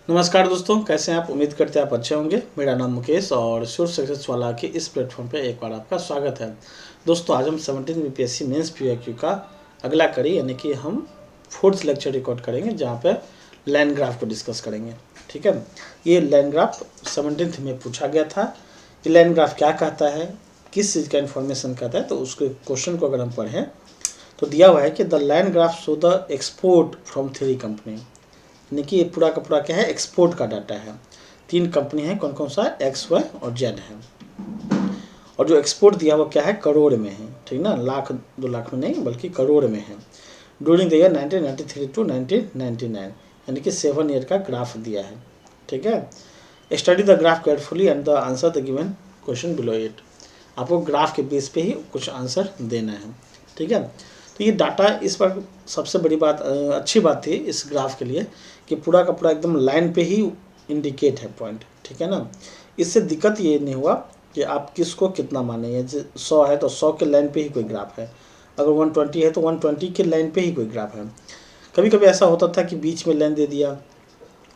नमस्कार दोस्तों, कैसे हैं आप। उम्मीद करते हैं आप अच्छे होंगे। मेरा नाम मुकेश और श्योर सक्सेस वाला के इस प्लेटफॉर्म पे एक बार आपका स्वागत है। दोस्तों आज हम 17 बीपीएससी मेंस पीओक्यू का अगला कड़ी यानी कि हम 4th लेक्चर रिकॉर्ड करेंगे, जहाँ पे लाइन ग्राफ को डिस्कस करेंगे। ठीक है, ये लाइन ग्राफ 17th में पूछा गया था। ये लाइन ग्राफ क्या कहता है, किस चीज़ का इन्फॉर्मेशन कहता है, तो उसके क्वेश्चन को अगर हम पढ़ें तो दिया हुआ है कि the line graph show the export from 3 company. यानी कि ये पूरा का पूरा क्या है, एक्सपोर्ट का डाटा है। 3 कंपनी है, कौन कौन सा, एक्स वाई और जेड है। और जो एक्सपोर्ट दिया वो क्या है, करोड़ में है। ठीक ना, लाख 2 लाख में नहीं बल्कि करोड़ में है। ड्यूरिंग द ईयर 1993 टू 1999, यानी कि 7 ईयर का ग्राफ दिया है। ठीक है, study the graph carefully and the answer the given question below it. आपको ग्राफ के बेस पे ही कुछ आंसर देना है। ठीक है, तो ये डाटा इस पर सबसे बड़ी बात अच्छी बात थी इस ग्राफ के लिए कि पूरा का पूरा एकदम लाइन पे ही इंडिकेट है पॉइंट। ठीक है ना, इससे दिक्कत ये नहीं हुआ कि आप किसको कितना माने। 100 है तो 100 के लाइन पे ही कोई ग्राफ है, अगर 120 है तो 120 के लाइन पे ही कोई ग्राफ है। कभी कभी ऐसा होता था कि बीच में लाइन दे दिया,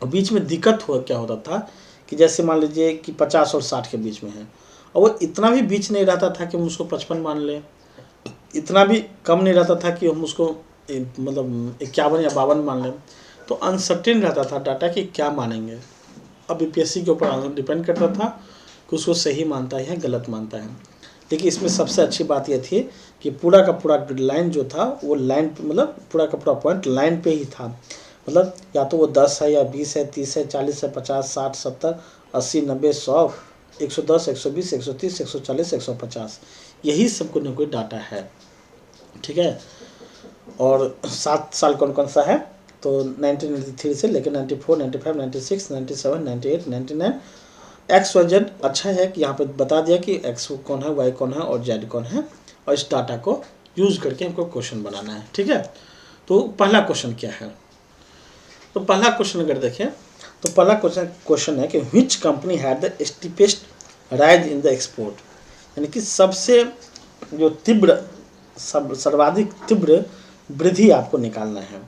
और बीच में दिक्कत हो क्या होता था कि जैसे मान लीजिए कि 50 और 60 के बीच में है, और वो इतना भी बीच नहीं रहता था कि हम उसको 55 मान लें, इतना भी कम नहीं रहता था कि हम उसको मतलब 51 या 52 मान लें। तो अनसर्टेन रहता था डाटा कि क्या मानेंगे। अब बीपीएससी के ऊपर डिपेंड करता था कि उसको सही मानता है या गलत मानता है। लेकिन इसमें सबसे अच्छी बात यह थी कि पूरा का पूरा लाइन जो था वो लाइन मतलब पूरा का पूरा पॉइंट लाइन पे ही था। मतलब या तो वो 10 है या 20 है, 30 है, 40 है, 50, 60, 70, 80, 90, 100, 110, 120, 130, 140, 150, यही सब को न कोई डाटा है। ठीक है, और 7 साल कौन कौन सा है, तो 1993 से लेकर 94, 95, 96, 97, 98, 99 एक्स वाई जेड। अच्छा है कि यहाँ पे बता दिया कि एक्स कौन है, वाई कौन है और जेड कौन है, और इस डाटा को यूज करके हमको क्वेश्चन बनाना है। ठीक है, तो पहला क्वेश्चन क्या है, तो पहला क्वेश्चन अगर देखें तो पहला क्वेश्चन है कि which company had the steepest rise in the export. यानी कि सबसे जो तीव्र सर्वाधिक तीव्र वृद्धि आपको निकालना है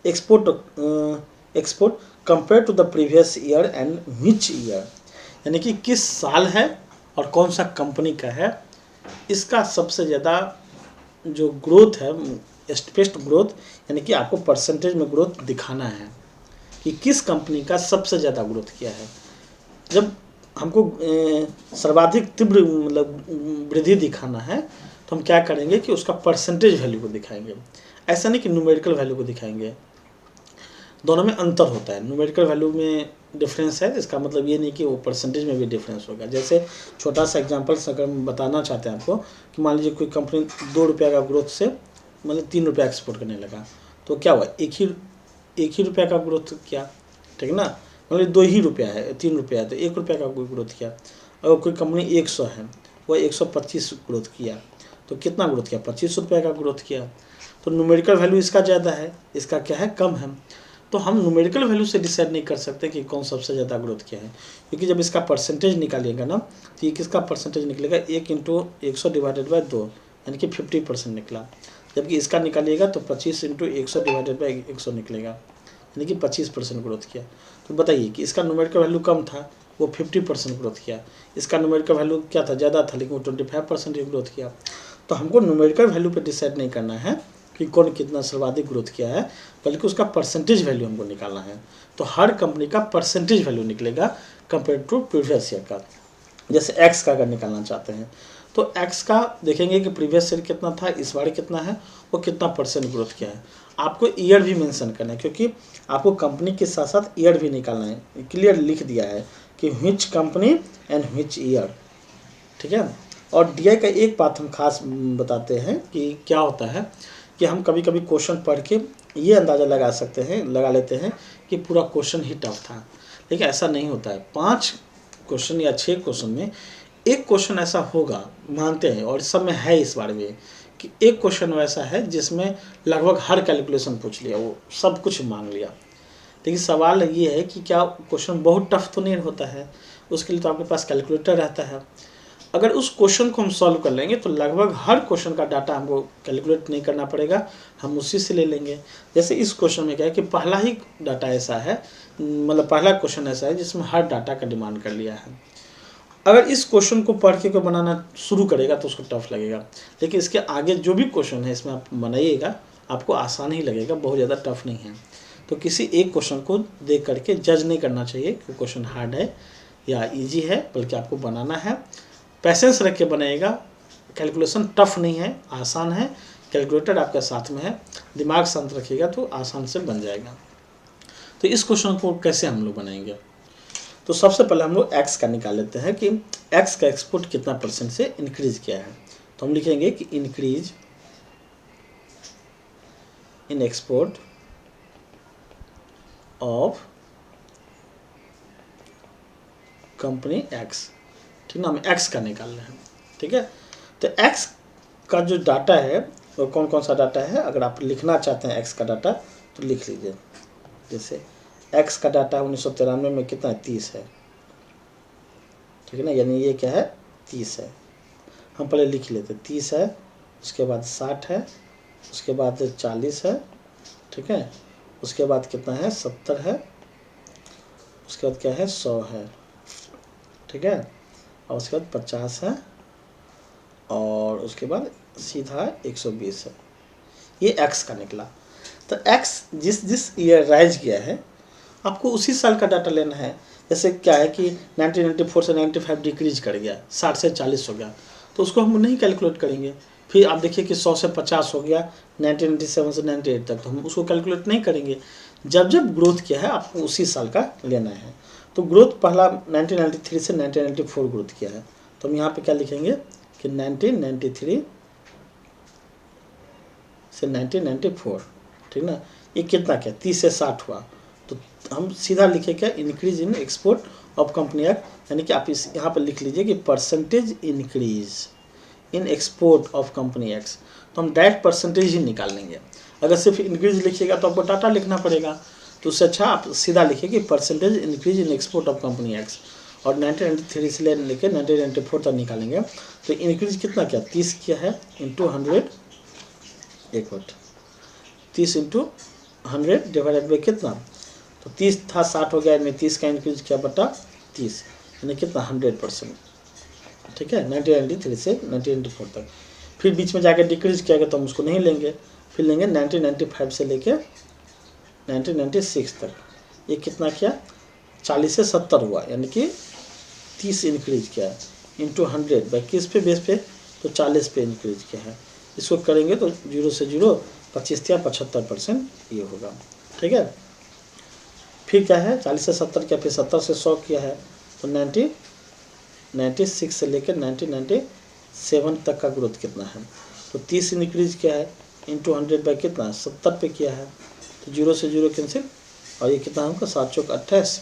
export compare to the previous year and which year. यानी कि किस साल है और कौन सा कंपनी का है, इसका सबसे ज़्यादा जो ग्रोथ है, स्टेपेस्ट ग्रोथ, यानी कि आपको परसेंटेज में ग्रोथ दिखाना है कि किस कंपनी का सबसे ज़्यादा ग्रोथ किया है। जब हमको सर्वाधिक तीव्र मतलब वृद्धि दिखाना है तो हम क्या करेंगे कि उसका परसेंटेज वैल्यू को दिखाएंगे। ऐसा नहीं कि न्यूमेरिकल वैल्यू को दिखाएंगे, दोनों में अंतर होता है। न्यूमेरिकल वैल्यू में डिफरेंस है, इसका मतलब ये नहीं कि वो परसेंटेज में भी डिफरेंस होगा। जैसे छोटा सा एग्जांपल्स अगर हम बताना चाहते हैं आपको कि मान लीजिए कोई कंपनी 2 रुपये का ग्रोथ से मतलब 3 रुपया एक्सपोर्ट करने लगा, तो क्या हुआ, एक ही रुपया का ग्रोथ किया। ठीक है ना, मतलब 2 ही रुपया है, 3 रुपया है तो 1 रुपया का ग्रोथ किया। अगर कोई कंपनी 100 है, वह 125 ग्रोथ किया, तो कितना ग्रोथ किया, 25 रुपया का ग्रोथ किया। तो न्यूमेरिकल वैल्यू इसका ज़्यादा है, इसका क्या है, कम है। तो हम न्यूमेरिकल वैल्यू से डिसाइड नहीं कर सकते कि कौन सबसे ज़्यादा ग्रोथ किया है, क्योंकि जब इसका परसेंटेज निकालिएगा ना, तो ये किसका परसेंटेज निकलेगा, 1 × 100 डिवाइडेड बाई 2, यानी कि 50% निकला। जबकि इसका निकालिएगा तो 25 × 100 डिवाइडेड बाई 100 निकलेगा, यानी कि 25% ग्रोथ किया। तो बताइए कि इसका न्यूमेरिकल वैल्यू कम था, वो 50% ग्रोथ किया। इसका न्यूमेरिकल वैल्यू क्या था, ज़्यादा था, लेकिन वो 25% ही ग्रोथ किया। तो हमको न्यूमेरिकल वैल्यू पे डिसाइड नहीं करना है कि कौन कितना सर्वाधिक ग्रोथ किया है, बल्कि उसका परसेंटेज वैल्यू हमको निकालना है। तो हर कंपनी का परसेंटेज वैल्यू निकलेगा कंपेयर टू प्रीवियस ईयर का। जैसे एक्स का अगर निकालना चाहते हैं तो एक्स का देखेंगे कि प्रीवियस ईयर कितना था, इस बार कितना है, वो कितना परसेंट ग्रोथ किया है। आपको ईयर भी मेंशन करना है, क्योंकि आपको कंपनी के साथ साथ ईयर भी निकालना है। क्लियर लिख दिया है कि which company and which year. ठीक है, और डीआई का एक बात हम खास बताते हैं कि क्या होता है कि हम कभी कभी क्वेश्चन पढ़ के ये अंदाज़ा लगा लेते हैं कि पूरा क्वेश्चन ही टफ था, लेकिन ऐसा नहीं होता है। 5 क्वेश्चन या 6 क्वेश्चन में एक क्वेश्चन ऐसा होगा, मानते हैं, और सब में है इस बार में कि एक क्वेश्चन वैसा है जिसमें लगभग हर कैलकुलेशन पूछ लिया, वो सब कुछ मांग लिया। लेकिन सवाल ये है कि क्या क्वेश्चन बहुत टफ तो नहीं होता है, उसके लिए तो आपके पास कैलकुलेटर रहता है। अगर उस क्वेश्चन को हम सॉल्व कर लेंगे तो लगभग हर क्वेश्चन का डाटा हमको कैलकुलेट नहीं करना पड़ेगा, हम उसी से ले लेंगे। जैसे इस क्वेश्चन में क्या है कि पहला ही डाटा ऐसा है, मतलब पहला क्वेश्चन ऐसा है जिसमें हर डाटा का डिमांड कर लिया है। अगर इस क्वेश्चन को पढ़ के कोई बनाना शुरू करेगा तो उसको टफ लगेगा, लेकिन इसके आगे जो भी क्वेश्चन है इसमें आप बनाइएगा आपको आसान ही लगेगा, बहुत ज़्यादा टफ नहीं है। तो किसी एक क्वेश्चन को देख करके जज नहीं करना चाहिए कि क्वेश्चन हार्ड है या इजी है, बल्कि आपको बनाना है। पैसेंस रख के बनाइएगा, कैलकुलेशन टफ नहीं है, आसान है, कैलकुलेटर आपके साथ में है, दिमाग शांत रखिएगा तो आसान से बन जाएगा। तो इस क्वेश्चन को कैसे हम लोग बनाएंगे, तो सबसे पहले हम लोग एक्स का निकाल लेते हैं कि एक्स का एक्सपोर्ट कितना परसेंट से इंक्रीज किया है। तो हम लिखेंगे कि increase in export of company X, ठीक ना, हम एक्स का निकाल रहे हैं। ठीक है, तो एक्स का जो डाटा है वो कौन कौन सा डाटा है, अगर आप लिखना चाहते हैं एक्स का डाटा तो लिख लीजिए। जैसे एक्स का डाटा 1993 में कितना है, 30 है, ठीक है ना, यानी ये क्या है 30 है। हम पहले लिख लेते, 30 है, उसके बाद 60 है, उसके बाद 40 है, ठीक है, उसके बाद कितना है 70 है, उसके बाद क्या है 100 है, ठीक है, और उसके बाद 50 है, और उसके बाद सीधा 120 है। ये एक्स का निकला। तो एक्स जिस जिस ईयर राइज किया है आपको उसी साल का डाटा लेना है। जैसे क्या है कि 1994 से 95 डिक्रीज कर गया, 60 से 40 हो गया, तो उसको हम नहीं कैलकुलेट करेंगे। फिर आप देखिए कि 100 से 50 हो गया, 1997 से 98 तक, तो हम उसको कैलकुलेट नहीं करेंगे। जब जब ग्रोथ किया है आपको उसी साल का लेना है। तो ग्रोथ पहला 1993 से 1994 ग्रोथ किया है, तो हम यहाँ पे क्या लिखेंगे कि 1993 से 1994, ठीक ना, ये कितना क्या 30 से 60 हुआ, तो हम सीधा लिखे क्या increase in export of company act, यानी कि आप इस यहाँ पर लिख लीजिए कि percentage increase in export of company x. तो हम डायरेक्ट परसेंटेज ही निकाल लेंगे। अगर सिर्फ इंक्रीज लिखिएगा तो आपको डाटा लिखना पड़ेगा, तो उससे अच्छा आप सीधा लिखिए कि percentage increase in export of company x, और 1993 से लेके 1994 तक निकालेंगे। तो इंक्रीज कितना क्या 30 किया है इंटू 100, एक मिनट, 30 इंटू 100 डिवाइडेड बाई कितना, तो 30 था 60 हो गया, इनमें 30 का इंक्रीज किया बटा 30, यानी कितना 100%, ठीक है, 1993 से 1994 तक। फिर बीच में जाकर डिक्रीज किया गया तो हम उसको नहीं लेंगे, फिर लेंगे 1995 से लेके 1996 तक। ये कितना किया 40 से 70 हुआ, यानी कि 30 इंक्रीज किया है इंटू 100 बाई किस पे बेस पे, तो 40 पे इंक्रीज किया है। इसको करेंगे तो 0 से 0 25 या 75% ये होगा, ठीक है। फिर क्या है 40 से 70 किया, फिर 70 से 100 किया है, तो 1996 से लेकर 1997 तक का ग्रोथ कितना है, तो 30 इंक्रीज किया है इंटू 100 बाई कितना 70 पे किया है, तो 0 से 0 कैंसिल, और ये कितना हमको 7 चौक 28,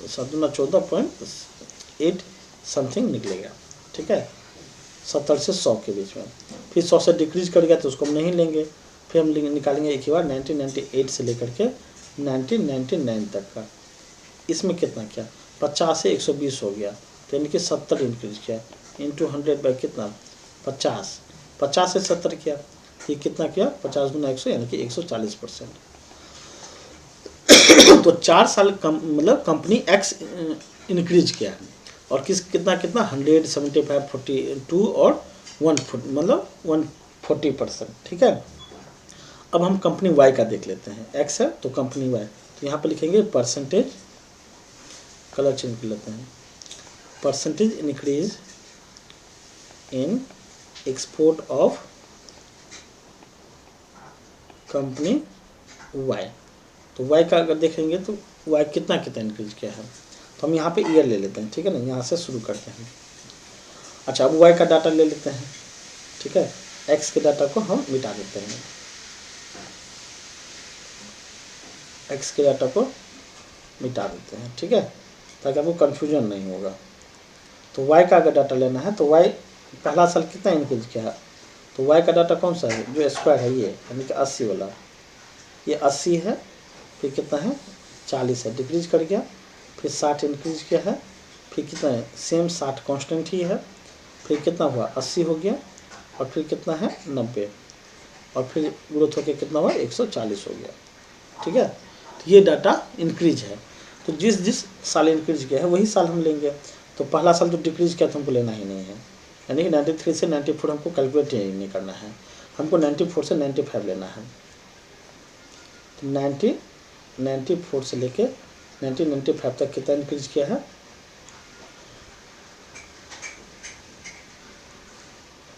7 दूना 14.8 समथिंग निकलेगा, ठीक है, 70 से 100 के बीच में। फिर 100 से डिक्रीज कर गया तो उसको हम नहीं लेंगे, फिर हम निकालेंगे एक ही बार 1998 से लेकर के 1999 तक का। इसमें कितना क्या 50 से 120 हो गया, तो यानी कि 70 इंक्रीज किया इंटू 100 बाई कितना 50, 50 से 70 किया, ये कितना किया 50 गुना 100 यानी कि 140%। तो 4 साल कम मतलब कंपनी एक्स इंक्रीज किया है, और कितना 175 42 और 140 मतलब 140%, ठीक है। अब हम कंपनी वाई का देख लेते हैं, एक्स है तो कंपनी वाई, तो यहाँ पे लिखेंगे परसेंटेज, कलर चेंज कर लेते हैं, percentage increase in export of company Y. तो वाई का अगर देखेंगे तो वाई कितना इंक्रीज किया है, तो हम यहाँ पे ईयर ले लेते हैं, ठीक है ना, यहाँ से शुरू करते हैं। अच्छा अब वाई का डाटा ले लेते हैं, ठीक है, एक्स के डाटा को हम मिटा देते हैं, एक्स के डाटा को मिटा देते हैं, ठीक है, ताकि आपको कन्फ्यूजन नहीं होगा। तो वाई का अगर डाटा लेना है तो वाई पहला साल कितना इंक्रीज किया है, तो वाई का डाटा कौन सा है जो स्क्वायर है ये, यानी कि 80 वाला, ये 80 है, फिर कितना है 40 है, डिक्रीज कर गया, फिर 60 इंक्रीज किया है, फिर कितना है सेम 60 कांस्टेंट ही है, फिर कितना हुआ 80 हो गया, और फिर कितना है 90, और फिर ग्रोथ होकर कितना हुआ 140 हो गया। ठीक है, तो ये डाटा इंक्रीज है। तो जिस जिस साल इंक्रीज किया है वही साल हम लेंगे। तो पहला साल जो डिक्रीज किया तो हमको लेना ही नहीं है, यानी कि 93 से 94 हमको कैलकुलेट ही नहीं करना है, हमको 94 से 95 लेना है। तो 94 से लेके 95 तक कितना इंक्रीज किया है,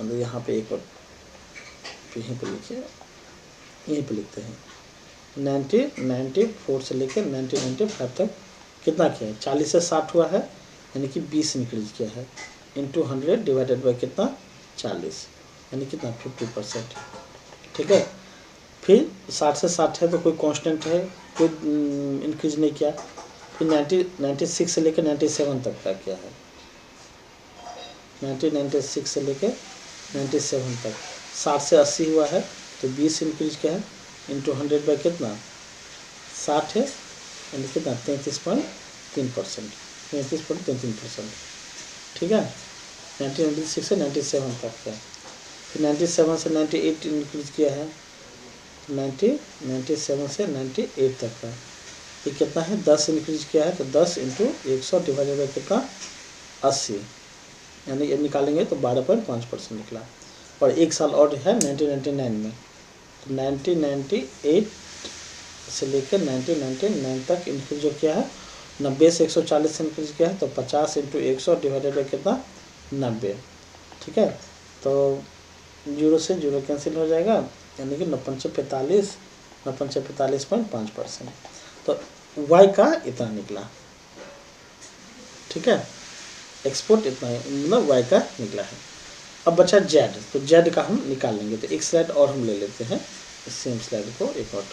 मतलब यहाँ पे एक बार यहीं पर लिखिए, यहीं पर लिखते हैं 94 से लेकर 95 तक कितना किया है, 40 से 60 हुआ है, यानी कि 20 इंक्रीज किया है, इंटू 100 डिवाइडेड बाई कितना 40, यानी कितना 50%। ठीक है, फिर 60 से 60 है तो कोई कांस्टेंट है, कोई इंक्रीज नहीं किया। फिर 96 से लेकर 97 तक का किया है, 96 से लेकर 97 तक 60 से 80 हुआ है तो 20 इंक्रीज किया है, इंटू 100 बाई कितना 60 है, यानी कितना 33.3%, 33.33%। ठीक है, 1996 से 97 तक का। फिर 97 से 98 इंक्रीज किया है, 97 से 98 तक का ये कितना है 10 इंक्रीज किया है, तो 10 इंटू 100 डिवाइडेड बाई कितना 80, यानी ये निकालेंगे तो 12.5% निकला। और एक साल और है 1999 में, तो 1998 से लेकर 1999 तक इंक्रीज जो किया है 90 से 140 से इंक्रीज किया है, तो 50 इंटू 100 डिवाइडेड बाई कितना 90। ठीक है, तो 0 से 0 कैंसिल हो जाएगा, यानी कि 45.5%। तो वाई का इतना निकला। ठीक है, एक्सपोर्ट इतना मतलब वाई का निकला है। अब बचा जेड, तो जेड का हम निकाल लेंगे। तो एक स्लाइड और हम ले लेते हैं, सेम स्लाइड को एक और,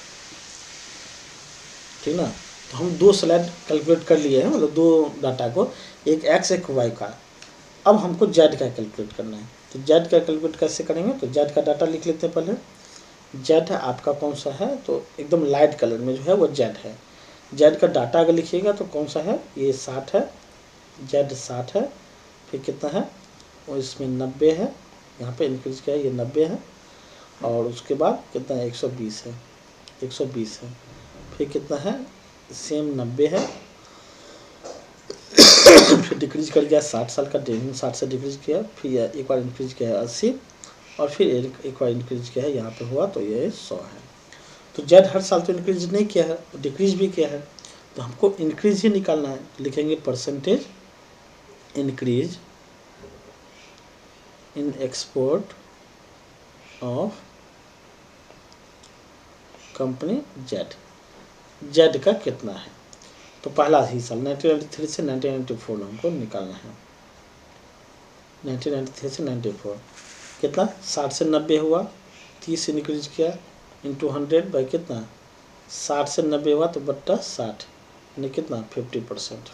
ठीक ना। तो हम 2 स्लाइड कैलकुलेट कर लिए हैं, मतलब 2 डाटा को, एक एक्स एक वाई का। अब हमको जेड का कैलकुलेट करना है। तो जेड का कैलकुलेट कैसे करेंगे, तो जेड का डाटा लिख लेते हैं पहले। जेड है आपका कौन सा है, तो एकदम लाइट कलर में जो है वो जेड है। जेड का डाटा अगर लिखिएगा तो कौन सा है, ये 60 है, जेड 60 है। फिर कितना है, और इसमें 90 है, यहाँ पे इंक्रीज किया है, ये 90 है। और उसके बाद कितना है 120 है, 120 है। फिर कितना है सेम 90 है। फिर डिक्रीज कर गया 60 साल का, 60 से डिक्रीज किया, फिर एक बार इंक्रीज किया है 80, और फिर एक बार इंक्रीज किया है यहाँ पे हुआ तो ये 100 है। तो जेड हर साल तो इंक्रीज नहीं किया है, डिक्रीज भी किया है, तो हमको इंक्रीज ही निकालना है। लिखेंगे percentage increase in export of company Z, Z का कितना है। तो पहला ही साल 1993 से 1994 हमको निकालना है। 1993 से 94 कितना 60 से 90 हुआ, 30 इंक्रीज किया, इंटू 100 बाई कितना 60 से 90 हुआ तो बट्टा 60, यानी कितना 50%।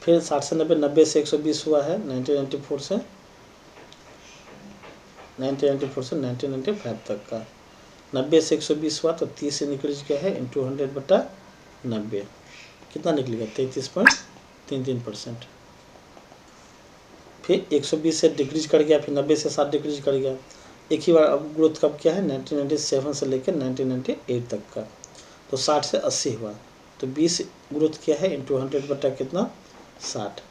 फिर 60 से 90, 90 से 120 हुआ है 1994 से 1995 तक का। 90 से 120 हुआ तो 30 इंक्रीज किया है, इंटू 100 बट्टा 90, कितना निकलेगा 33.33%। फिर 120 से डिक्रीज कर गया, फिर 90 से 60 डिक्रीज कर गया। एक ही बार अब ग्रोथ कब किया है 1997 से लेकर 1998 तक का। तो 60 से 80 हुआ तो 20 ग्रोथ किया है, इंटू 100 बट्टा कितना 60,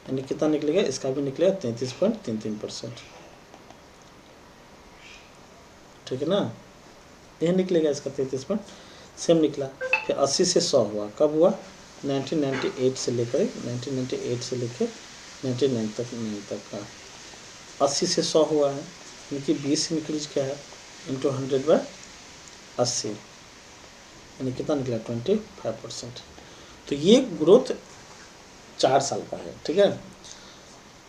यानी कितना निकलेगा, इसका भी निकलेगा 33.33%। ठीक है ना, यह निकलेगा इसका 33 सेम निकला। फिर 80 से 100 हुआ, कब हुआ 1998 से लेकर 99 तक का। 80 से 100 हुआ है, यानी कि 20 इंक्रीज किया है, इंटू 100 बाई 80, यानी कितना निकला 25%। तो ये ग्रोथ 4 साल का है। ठीक है,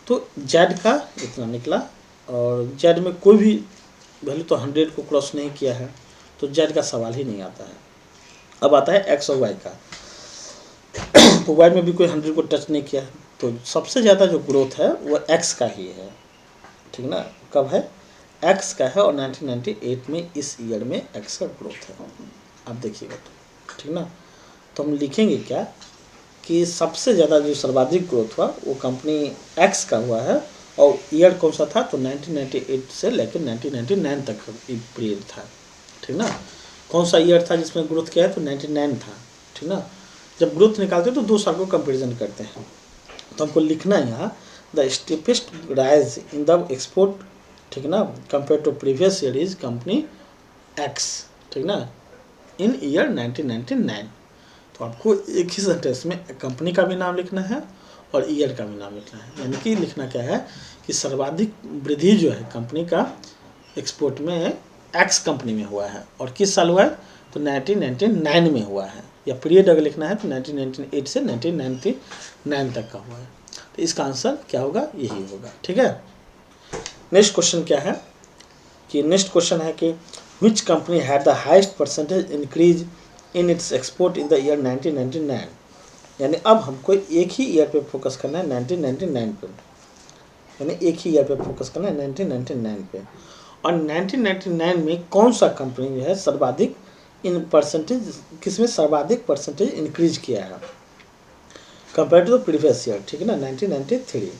तो जेड का इतना निकला, और जेड में कोई भी वैल्यू तो 100 को क्रॉस नहीं किया है, तो जेड का सवाल ही नहीं आता है। अब आता है एक्स और वाई का। तो वाई में भी कोई 100 को टच नहीं किया है, तो सबसे ज़्यादा जो ग्रोथ है वो एक्स का ही है। ठीक ना, कब है एक्स का है, और 1998 में इस ईयर में एक्स का ग्रोथ है। आप देखिएगा तो ठीक ना। तो हम लिखेंगे क्या कि सबसे ज़्यादा जो सर्वाधिक ग्रोथ हुआ वो कंपनी एक्स का हुआ है, और ईयर कौन सा था, तो 1998 से लेकर 1999 तक पीरियड था, ठीक ना। कौन सा ईयर था जिसमें ग्रोथ किया है, तो 99 था, ठीक ना। जब ग्रोथ निकालते हैं तो 2 साल को कंपेरिजन करते हैं, तो हमको लिखना है यहाँ the steepest rise in the export, ठीक ना, compare to previous year is company X, ठीक ना, इन ईयर 1999। तो आपको एक ही सेंटेंस में कंपनी का भी नाम लिखना है और ईयर का भी नाम लिखना है, यानी कि लिखना क्या है कि सर्वाधिक वृद्धि जो है कंपनी का एक्सपोर्ट में एक्स कंपनी में हुआ है, और किस साल हुआ है, तो 1999 में हुआ है, या पीरियड अगर लिखना है तो 1998 से 1999 तक का हुआ है। तो इसका आंसर क्या होगा, यही होगा, ठीक है। नेक्स्ट क्वेश्चन क्या है कि नेक्स्ट क्वेश्चन है कि which company had the highest percentage increase in its export in the year 1999। यानी अब हमको एक ही ईयर पे फोकस करना है 1999 पे, यानी एक ही ईयर पे फोकस करना है 1999 पे। और 1999 में कौन सा कंपनी जो है सर्वाधिक इन परसेंटेज, किसमें सर्वाधिक परसेंटेज इंक्रीज किया है compare to the previous year, ठीक है ना, 1993।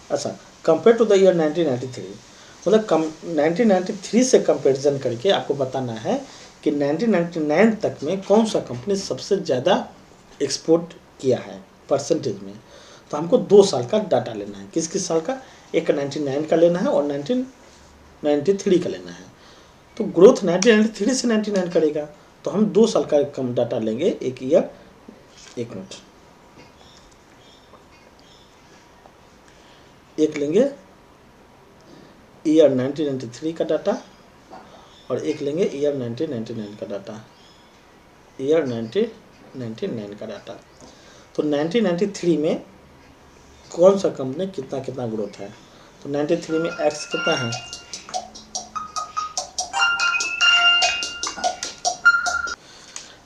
अच्छा, कंपेयर टू द ईयर 1993 मतलब 1993 से कंपेरिजन करके आपको बताना है कि 1999 तक में कौन सा कंपनी सबसे ज़्यादा एक्सपोर्ट किया है परसेंटेज में। तो हमको 2 साल का डाटा लेना है, किस किस साल का, एक 99 का लेना है और 1993 का लेना है। तो ग्रोथ 1993 से 99 करेगा, तो हम 2 साल का कम डाटा लेंगे, एक ईयर, एक मिनट, एक लेंगे ईयर 1993 का डाटा और एक लेंगे ईयर 1999 का डाटा, ईयर 1999 का डाटा। तो 1993 में कौन सा कंपनी कितना कितना ग्रोथ है, तो 93 में एक्स कितना है,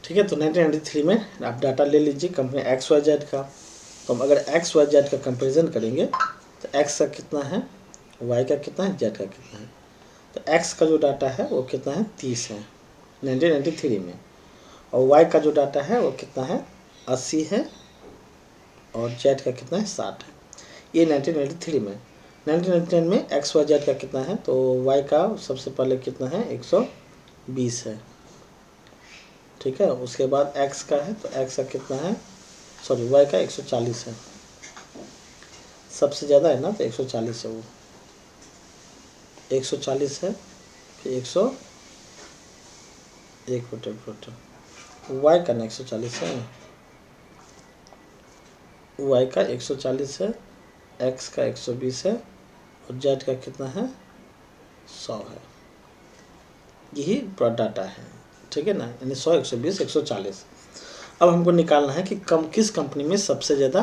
ठीक है। तो 1993 में आप डाटा ले लीजिए कंपनी एक्स वाई जेड का। तो हम अगर एक्स वाई जेड का कंपेरिजन करेंगे तो एक्स का कितना है, वाई का कितना है, जेड का कितना है। तो एक्स का जो डाटा है वो कितना है, 30 है 1993 में, और वाई का जो डाटा है वो कितना है, 80 है, और जेड का कितना है, 60 है। ये 1993 में। 1999 में एक्स वाई जेड का कितना है, तो वाई का सबसे पहले कितना है, 120 है, ठीक है। उसके बाद एक्स का है, तो एक्स का कितना है, सॉरी वाई का 140 है, सबसे ज़्यादा है ना, तो 140 है, वो 140 है, फिर 100, एक मिनट, वाई का ना 140 है, वाई का 140 है, एक्स का 120 है, और जेड का कितना है, 100 है। यही पूरा डाटा है, ठीक है ना, यानी 100, 120, 140। अब हमको निकालना है कि किस कंपनी में सबसे ज़्यादा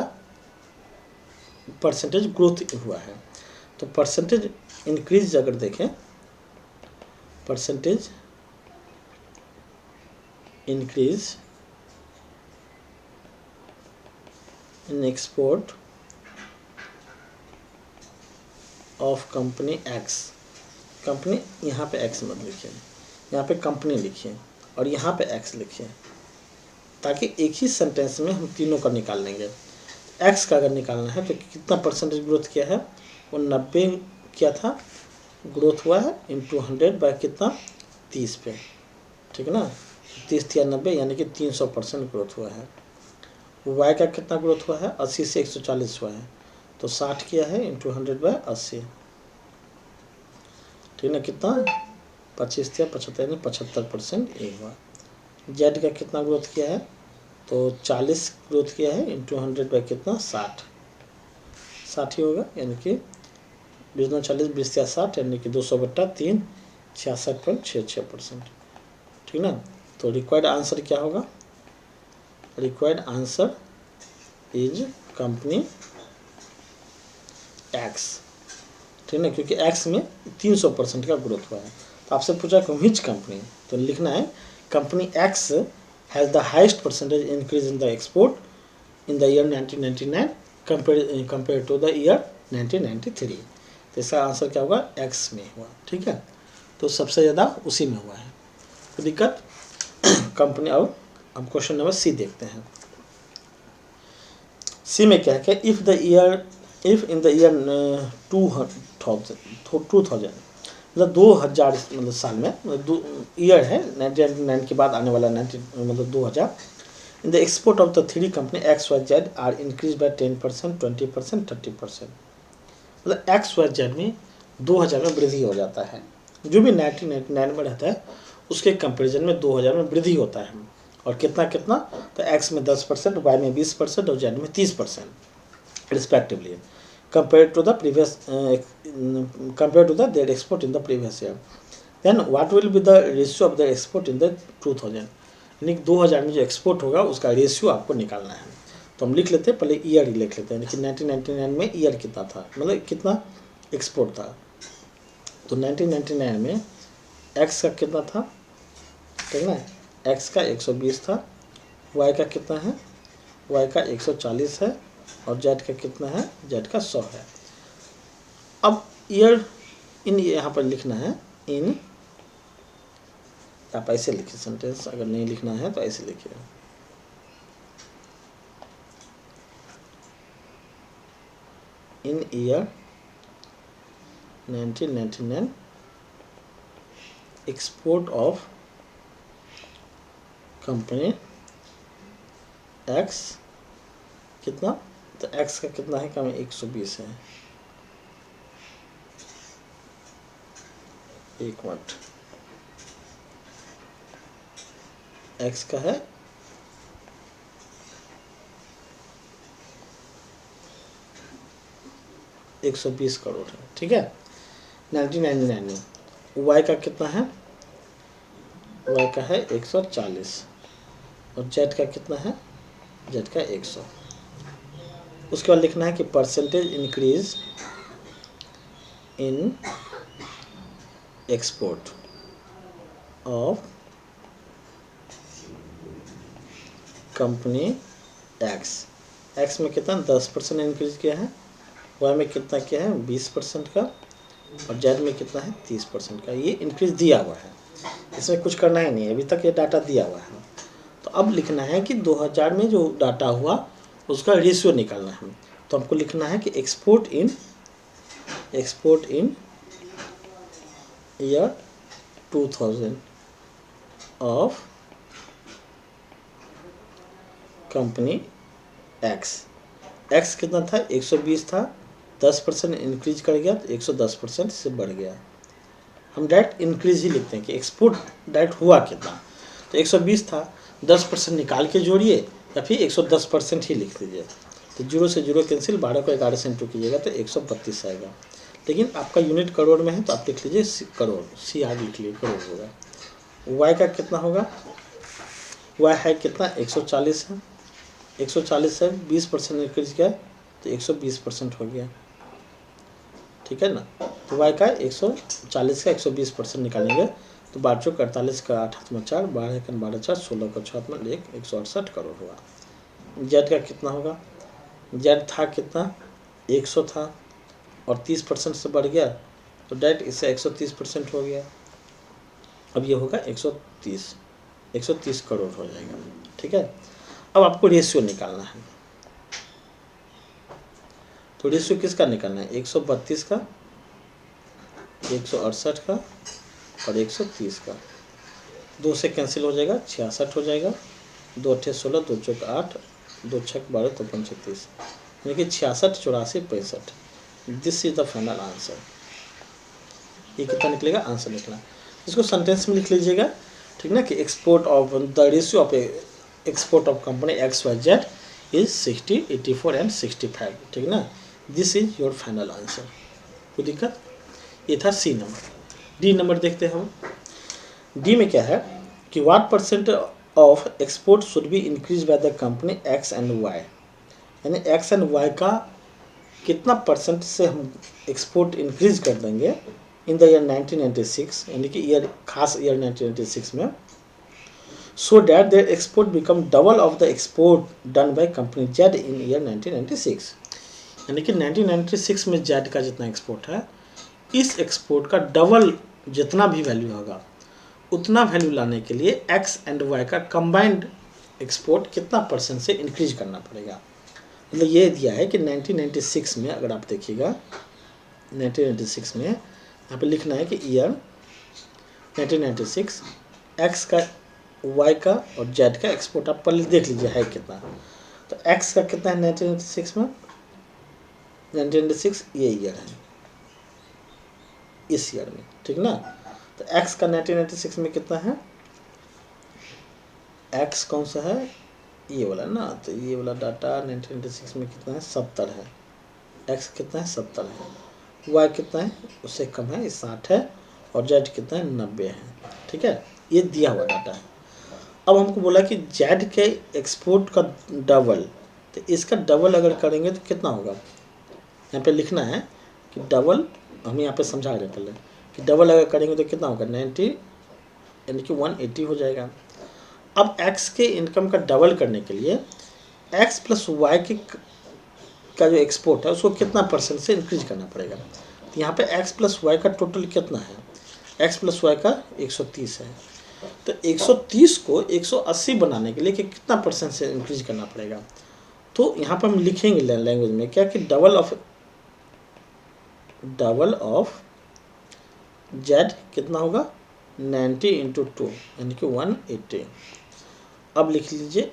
परसेंटेज ग्रोथ हुआ है। तो परसेंटेज इंक्रीज अगर देखें, percentage increase in export of company x, company यहाँ पे एक्स मत लिखिए, यहाँ पे कंपनी लिखिए और यहाँ पे एक्स लिखिए, ताकि एक ही सेंटेंस में हम तीनों का निकाल लेंगे। एक्स का अगर निकालना है तो कितना परसेंटेज ग्रोथ किया है, वो 90 क्या था, ग्रोथ हुआ है इंटू 100 बाय कितना, 30 पे, ठीक है ना, 30 या 90 यानी कि 300% ग्रोथ हुआ है। वाई का कितना ग्रोथ हुआ है, 80 से 140 हुआ है, तो 60 किया है इंटू 100 बाय 80, ठीक है ना, कितना 25 या 75 यानी 75% ये हुआ। जेड का कितना ग्रोथ किया है, तो 40 ग्रोथ किया है इंटू 100 बाय कितना, 60 ही होगा, यानी कि 20 40 20 या 60 यानी कि 200/3 66.66%, ठीक ना। तो रिक्वायर्ड आंसर क्या होगा, required answer is company X, ठीक ना, क्योंकि एक्स में 300% का ग्रोथ हुआ है। तो आपसे पूछा कि विच कंपनी, तो लिखना है company X has the highest percentage increase in the export in the year 1999 compare to the year 1993। तो इसका आंसर क्या होगा, एक्स में हुआ, ठीक है। तो सबसे ज़्यादा उसी में हुआ है, तो दिक्कत कंपनी। अब हम क्वेश्चन नंबर सी देखते हैं। सी में क्या है, if the year if in the year 2000 मतलब 2000 मतलब साल में ईयर है 1999 के बाद आने वाला 19 मतलब 2000 in the export of the three company XYZ are increase by 10%, 20%, 30%। मतलब XYZ में 2000 में वृद्धि हो जाता है, जो भी 1999 में रहता है उसके कंपेरिजन में 2000 में वृद्धि होता है। और कितना कितना, तो X में 10%, Y में 20% और Z में 30% respectively compared to the previous compared to the their export in the previous year. Then what will be the ratio of the export in the 2000, यानी 2000 में जो एक्सपोर्ट होगा उसका रेशियो आपको निकालना है। तो हम लिख लेते हैं, पहले ईयर ही लिख लेते हैं कि 1999 में ईयर कितना था, मतलब कितना एक्सपोर्ट था। तो 1999 में एक्स का कितना था, ठीक ना, एक्स का 120 था, वाई का कितना है, वाई का 140 है और जेड का कितना है, जेड का 100 है। अब ईयर इन यहाँ पर लिखना है इन, आप ऐसे लिखिए सेंटेंस, अगर नहीं लिखना है तो ऐसे लिखिए in year 1999 export of company X कितना, तो एक्स का कितना है, क्या 120 है, एक मिनट, एक्स का है 120 करोड़ है, ठीक है 1999 में। वाई का कितना है, वाई का है 140 और जेड का कितना है, जेड का 100। उसके बाद लिखना है कि percentage increase in export of company x, x में कितना 10% इंक्रीज किया है, वाई में कितना किया है 20% का और जेड में कितना है 30% का, ये इंक्रीज दिया हुआ है, इसमें कुछ करना ही नहीं है, अभी तक ये डाटा दिया हुआ है। तो अब लिखना है कि 2000 में जो डाटा हुआ उसका रेशियो निकालना है। तो हमको लिखना है कि export in year 2000 of company x, x कितना था 120 था, 10% इंक्रीज कर गया तो 110% से बढ़ गया। हम डायरेक्ट इंक्रीज ही लिखते हैं कि एक्सपोर्ट डायरेक्ट हुआ कितना, तो 120 था, 10% निकाल के जोड़िए या फिर 110% ही लिख लीजिए। तो 0 से 0 कैंसिल, 12 को 11 से इंटू कीजिएगा तो 132 आएगा। लेकिन आपका यूनिट करोड़ में है तो आप लिख लीजिए करोड़, सी आर लिख लीजिए, करोड़ होगा। वाई का कितना होगा, वाई है कितना 140 है, 140 है 20% इंक्रीज किया तो 120% हो गया, ठीक है ना। तो वाई का 140 का 120% निकालेंगे तो 12 चौक 48 का 8 हाथ में 4, 12 का 12 4, 16 का 6 हाथ में 1, 168 करोड़ हुआ। जेड का कितना होगा, जेड था कितना 100 था और 30% से बढ़ गया तो डायरेक्ट इससे 130% हो गया। अब ये होगा 130 करोड़ हो जाएगा, ठीक है। अब आपको रेशियो निकालना है, तो रेशियो किसका निकालना है, 132 का, 168 का और 130 का, 2 से कैंसिल हो जाएगा 66 हो जाएगा, 2 अट्ठे 16, 2 चौक 8, 2 छक 12 तो 35, यानी कि 66, 84, 65। This is the final answer. ये कितना निकलेगा, आंसर निकला। इसको सेंटेंस में लिख लीजिएगा, ठीक ना, कि export of the ratio of export of company XYZ is 60, 84 and 65, ठीक ना। This is your final answer. कोई दिक्कत, ये था सी नंबर। डी नंबर देखते हैं हम। डी में क्या है कि what percent of export should be increase by the company X and Y, यानी एक्स एंड वाई का कितना परसेंट से हम एक्सपोर्ट इंक्रीज कर देंगे इन द ईयर 1996, यानी कि ईयर खास ईयर 1996 में, so that their export become double of the export done by company Z in year 1996, यानी कि 1996 में जेड का जितना एक्सपोर्ट है इस एक्सपोर्ट का डबल जितना भी वैल्यू होगा उतना वैल्यू लाने के लिए एक्स एंड वाई का कंबाइंड एक्सपोर्ट कितना परसेंट से इंक्रीज करना पड़ेगा। मतलब ये दिया है कि 1996 में, अगर आप देखिएगा 1996 में यहाँ पे लिखना है कि ईयर 1996, एक्स का, वाई का और जेड का एक्सपोर्ट आप पहले देख लीजिए है कितना। तो एक्स का कितना है 1996 में, 1996 ये ईयर है, इस ईयर में, ठीक ना। तो एक्स का 1996 में कितना है, एक्स कौन सा है, ये वाला ना। तो ये वाला डाटा 1996 में कितना है, 70 है। एक्स कितना है, 70 है। वाई कितना है, उससे कम है, 60 है। और जेड कितना है, 90 है। ठीक है, ये दिया हुआ डाटा है। अब हमको बोला कि जेड के एक्सपोर्ट का डबल, तो इसका डबल अगर करेंगे तो कितना होगा। यहाँ पे लिखना है कि डबल, हम यहाँ पे समझा रहे हैं पहले कि डबल अगर करेंगे तो कितना होगा, 90 यानी कि 180 हो जाएगा। अब एक्स के इनकम का डबल करने के लिए एक्स प्लस वाई के का जो एक्सपोर्ट है उसको कितना परसेंट से इंक्रीज करना पड़ेगा। तो यहाँ पे एक्स प्लस वाई का टोटल कितना है, एक्स प्लस वाई का 130 है। तो 130 को 180 बनाने के लिए कि कितना परसेंट से इंक्रीज करना पड़ेगा। तो यहाँ पर हम लिखेंगे लैंग्वेज में क्या कि डबल ऑफ जेड कितना होगा, 90 इंटू 2 यानी कि 180। अब लिख लीजिए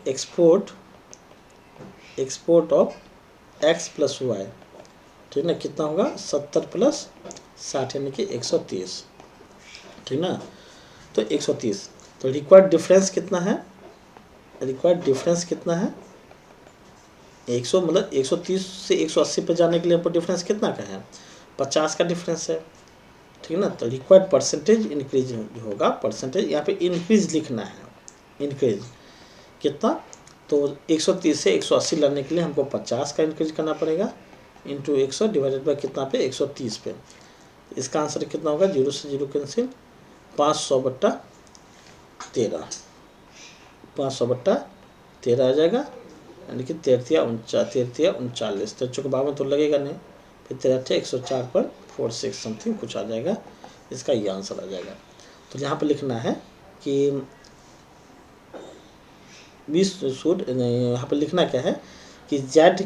export of X plus Y, ठीक ना, कितना होगा 70 प्लस 60 यानी कि 130, ठीक ना। तो 130, तो रिक्वायर्ड डिफरेंस कितना है, रिक्वायर्ड डिफरेंस कितना है 100, मतलब 130 से 180 पे जाने के लिए हमको डिफरेंस कितना का है, 50 का डिफरेंस है, ठीक ना। तो रिक्वायर्ड परसेंटेज इंक्रीज होगा, परसेंटेज यहाँ पे इंक्रीज लिखना है, इंक्रीज कितना। तो 130 से 180 लाने के लिए हमको 50 का इंक्रीज करना पड़ेगा, इंटू 100 डिवाइडेड बाई कितना पे, 130 पे। इसका आंसर कितना होगा, 0 से 0 कैंसिल, 500/13, 500/13 आ जाएगा, यानी कि 13 39, 52 तो लगेगा नहीं, फिर 13 104.46 समथिंग कुछ आ जाएगा, इसका ये आंसर आ जाएगा। तो यहाँ पे लिखना है कि 20 सूट, यहाँ पे लिखना क्या है कि जेड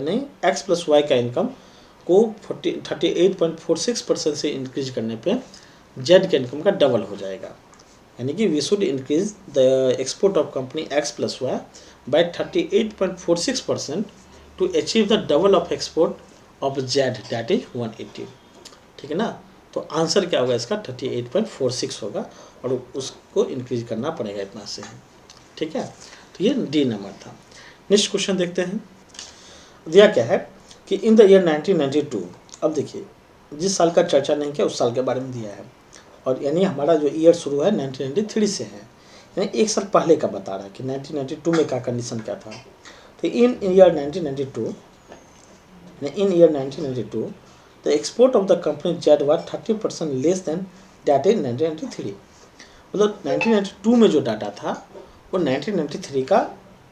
नहीं, एक्स प्लस वाई का इनकम को 38.46% से इंक्रीज करने पे जेड के इनकम का डबल हो जाएगा। यानी कि we should increase the export of company X plus Y by 38.46% to achieve the double of export of Z, that is 180, ठीक है ना। तो आंसर क्या होगा इसका, 38.46 होगा, और उसको इंक्रीज करना पड़ेगा इतना से, ठीक है। तो ये डी नंबर था। नेक्स्ट क्वेश्चन देखते हैं, दिया क्या है कि इन द ईयर 1992, अब देखिए जिस साल का चर्चा नहीं किया उस साल के बारे में दिया है, और यानी हमारा जो ईयर शुरू है 1993 से है, यानी एक साल पहले का बता रहा है कि 1992 में क्या कंडीशन क्या था। तो in year 1992 the export of the company Z was 30% less than that in 1993। मतलब 1992 में जो डाटा था वो 1993 का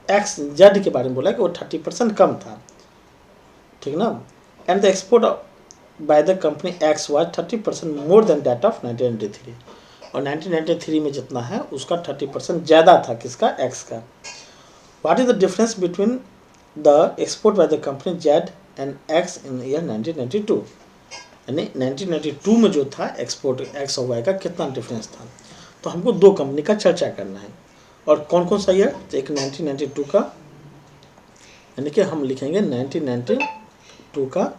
एक्स जेड के बारे में बोला कि वो 30% कम था, ठीक ना। And the export bye the company x was 30% more than that of 1993, और 1993 में जितना है उसका 30% ज़्यादा था, किसका, एक्स का। What is the difference between the export bye the company Z and x in year 1992, यानी 1992 में जो था एक्सपोर्ट एक्स और वाई का कितना डिफरेंस था। तो हमको दो कंपनी का चर्चा करना है, और कौन कौन सा ईयर, तो एक 1992 का, यानी कि हम लिखेंगे 1992 का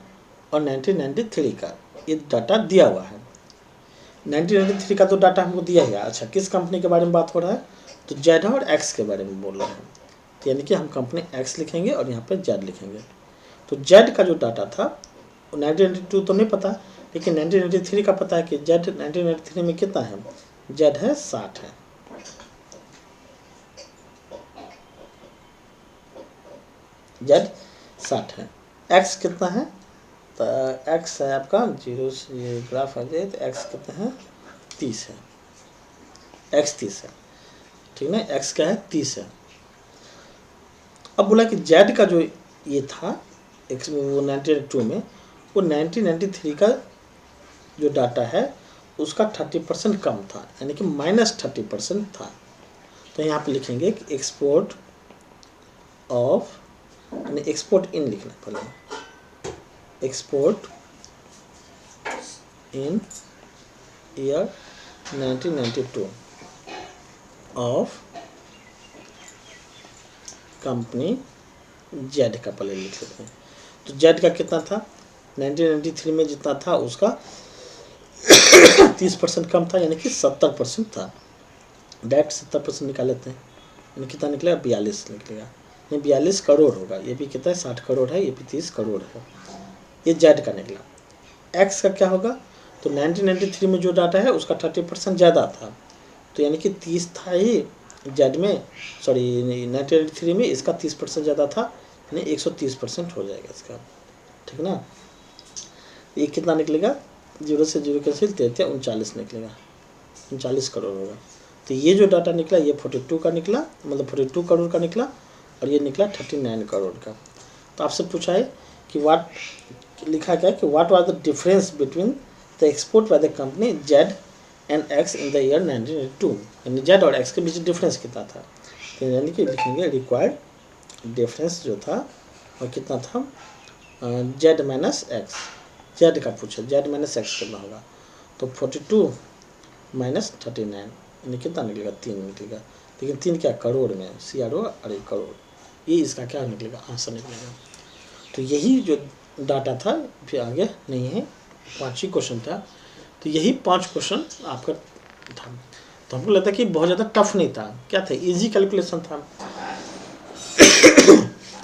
और 1993 का, ये डाटा दिया हुआ है। 1993 का तो डाटा हमको दिया गया। अच्छा, किस कंपनी के बारे में बात हो रहा है, तो जेड और एक्स के बारे में बोल रहे हैं। तो यानी कि हम कंपनी एक्स लिखेंगे और यहाँ पर जेड लिखेंगे। तो जेड का जो डाटा था 1992 तो नहीं पता, लेकिन 1993 का पता है कि जेड 1993 में कितना है, जेड है 60 है, जेड 60 है। एक्स कितना है, तो एक्स है आपका 0 से ये ग्राफ आ जाए, तो एक्स कितना है 30 है, एक्स 30 है, ठीक ना, एक्स का है 30 है। अब बोला कि जेड का जो ये था एक्स वो 1992 में, वो 1993 का जो डाटा है उसका 30% कम था, यानी कि -30% था। तो यहाँ पे लिखेंगे कि एक्सपोर्ट ऑफ यानी एक्सपोर्ट इन लिखना पहले, export in year 1992 of company Z का पहले लिख लेते हैं। तो जेड का कितना था, 1993 में जितना था उसका 30% कम था, यानी कि 70% था। डायरेक्ट 70% निकाल लेते हैं, यानी कितना निकलेगा, 42 निकलेगा, ये 42 करोड़ होगा। ये भी कितना है, 60 करोड़ है, ये भी 30 करोड़ है। ये जेड का निकला। एक्स का क्या होगा, तो 1993 में जो डाटा है उसका 30% ज़्यादा था, तो यानी कि 30 था ही जेड में, सॉरी 1993 में, इसका 30% ज़्यादा था, यानी 130% हो जाएगा इसका, ठीक ना। ये कितना निकलेगा, 0 से 0 कैंसिल, 39 निकलेगा, 39 करोड़ होगा। तो ये जो डाटा निकला ये 42 का निकला, मतलब 42 करोड़ का निकला, और ये निकला 39 करोड़ का। तो आपसे पूछा है कि वाट, लिखा क्या है कि what was the difference between the export bye the company Z and x in the year 1992, यानी जेड और एक्स के बीच डिफरेंस कितना था। तो यानी कि लिखेंगे रिक्वायर्ड डिफरेंस जो था और कितना था, जेड माइनस एक्स, जेड का पूछा, जेड माइनस एक्स कितना होगा, तो 42 माइनस 39, यानी कितना निकलेगा, 3 निकलेगा। लेकिन 3 क्या, करोड़ में, CRO अरे करोड़, ये इसका क्या निकलेगा, आंसर निकलेगा। तो यही जो डाटा था, फिर आगे नहीं है, 5 ही क्वेश्चन था। तो यही 5 क्वेश्चन आपका था। तो हमको लगता है कि बहुत ज़्यादा टफ नहीं था, क्या था, इजी कैलकुलेशन था।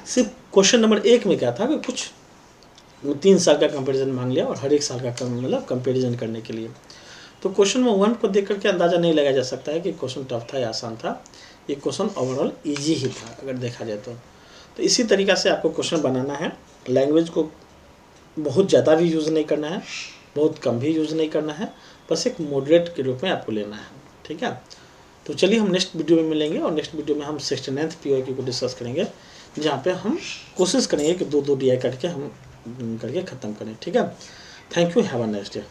सिर्फ क्वेश्चन नंबर 1 में क्या था कि कुछ 3 साल का कंपैरिजन मांग लिया, और हर एक साल का मतलब कंपैरिजन करने के लिए। तो क्वेश्चन नंबर 1 को देख करके अंदाज़ा नहीं लगाया जा सकता है कि क्वेश्चन टफ था या आसान था। ये क्वेश्चन ओवरऑल ईजी ही था अगर देखा जाए तो इसी तरीक़ा से आपको क्वेश्चन बनाना है। लैंग्वेज को बहुत ज़्यादा भी यूज़ नहीं करना है, बहुत कम भी यूज़ नहीं करना है, बस एक मॉडरेट के रूप में आपको लेना है, ठीक है। तो चलिए हम नेक्स्ट वीडियो में मिलेंगे, और नेक्स्ट वीडियो में हम 69th PYQ को डिस्कस करेंगे, जहाँ पे हम कोशिश करेंगे कि 2-2 DI करके हम करके ख़त्म करें, ठीक है। Thank you, have a nice day.